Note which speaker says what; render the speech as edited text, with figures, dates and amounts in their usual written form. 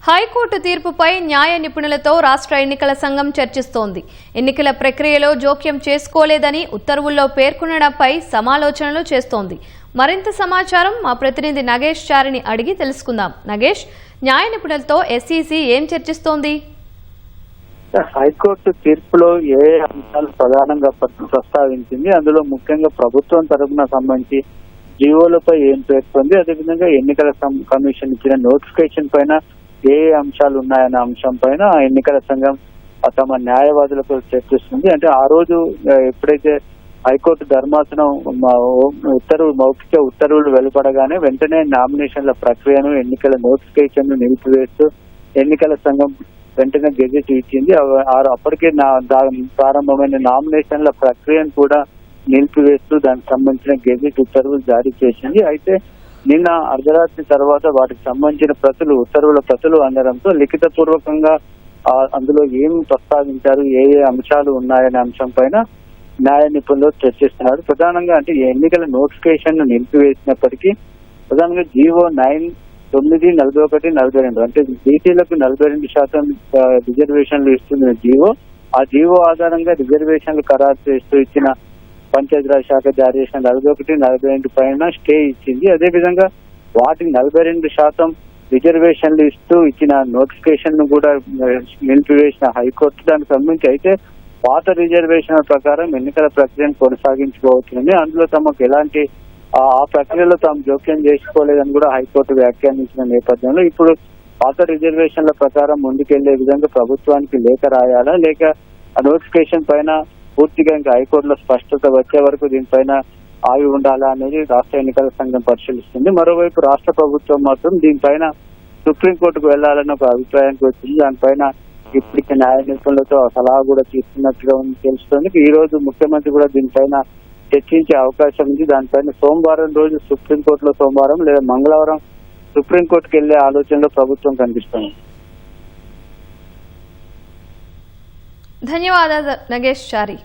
Speaker 1: High court తీర్పుపై న్యాయ నిపుణులతో రాష్ట్ర ఎన్నికల సంఘం చర్చిస్తోంది. ఎన్నికల ప్రక్రియలో జోక్యం చేసుకోలేదని ఉత్తర్వుల్లో పేర్కొనడంపై సమాలోచనలు చేస్తోంది. మరింత సమాచారం మా ప్రతినిధి నగేష్ చారిని అడిగి తెలుసుకుందాం. నగేష్, న్యాయ నిపుణులతో ఎస్ఈసీ ఏం చర్చిస్తోంది?
Speaker 2: హైకోర్టు తీర్పులో ఏ అంశాలు ప్రధానంగా ప్రస్తావించింది, అందులో ముఖ్యంగా ప్రభుత్వం తరఫున సంబంధించి జీవోలపై ఏం పేర్కొంది, అదేవిధంగా ఎన్నికల కమిషన్ ఇచ్చిన నోటిఫికేషన్ పైన ఏ అంశాలు ఉన్నాయన్న అంశం పైన ఎన్నికల సంఘం తమ న్యాయవాదులతో చర్చిస్తుంది. అంటే ఆ రోజు ఎప్పుడైతే హైకోర్టు ధర్మాసనం మౌఖిక ఉత్తర్వులు వెలువడగానే వెంటనే నామినేషన్ల ప్రక్రియను, ఎన్నికల నోటిఫికేషన్ ను నిలిపివేస్తూ ఎన్నికల సంఘం వెంటనే గెజెట్ ఇచ్చింది. అప్పటికే ప్రారంభమైన నామినేషన్ల ప్రక్రియను కూడా నిలిపివేస్తూ దానికి సంబంధించిన గెజెట్ ఉత్తర్వులు జారీ చేసింది. అయితే నిన్న అర్ధరాత్రి తర్వాత వాటికి సంబంధించిన ఉత్తర్వుల ప్రతులు అందడంతో లిఖిత పూర్వకంగా అందులో ఏం ప్రస్తావించారు, ఏ ఏ అంశాలు ఉన్నాయనే అంశం పైన న్యాయ నిపుణులు చర్చిస్తున్నారు. ప్రధానంగా అంటే ఎన్నికల నోటిఫికేషన్ ను నిలిపివేసినప్పటికీ ప్రధానంగా జీవో 9/9/41/42 అంటే బీసీలకు 42% రిజర్వేషన్లు ఇస్తున్న జీవో, ఆ జీవో ఆధారంగా రిజర్వేషన్లు ఖరారు చేస్తూ ఇచ్చిన పంచాయతీరాజ్ శాఖ జారీ చేసిన 41/42 పైన స్టే ఇచ్చింది. అదేవిధంగా వాటికి 42% రిజర్వేషన్లు ఇస్తూ ఇచ్చిన నోటిఫికేషన్ ను కూడా నిలిపివేసిన హైకోర్టు దానికి సంబంధించి అయితే పాత రిజర్వేషన్ల ప్రకారం ఎన్నికల ప్రక్రియను కొనసాగించుకోవచ్చునని, అందులో తమకు ఎలాంటి ఆ ప్రక్రియలో తాము జోక్యం చేసుకోలేదని కూడా హైకోర్టు వ్యాఖ్యానించిన నేపథ్యంలో ఇప్పుడు పాత రిజర్వేషన్ల ప్రకారం ముందుకెళ్లే విధంగా ప్రభుత్వానికి లేఖ రాయాలా, లేక ఆ నోటిఫికేషన్ పైన పూర్తిగా ఇంకా హైకోర్టులో స్పష్టత వచ్చే వరకు దీనిపైన ఆగి ఉండాలా అనేది రాష్ట్ర ఎన్నికల సంఘం పరిశీలిస్తుంది. మరోవైపు రాష్ట్ర ప్రభుత్వం మాత్రం దీనిపైన సుప్రీంకోర్టుకు వెళ్లాలని ఒక అభిప్రాయానికి వచ్చింది. దానిపైన ఇప్పటికే న్యాయ నిపుణులతో సలహా కూడా తీసుకున్నట్టుగా తెలుస్తుంది. ఈ రోజు ముఖ్యమంత్రి కూడా దీనిపైన చర్చించే అవకాశం ఉంది. దానిపైన సోమవారం రోజు సుప్రీంకోర్టులో, సోమవారం లేదా మంగళవారం సుప్రీంకోర్టుకు వెళ్లే ఆలోచనలో ప్రభుత్వం కనిపిస్తుంది.
Speaker 1: ధన్యవాదాలు నగేష్ చారి.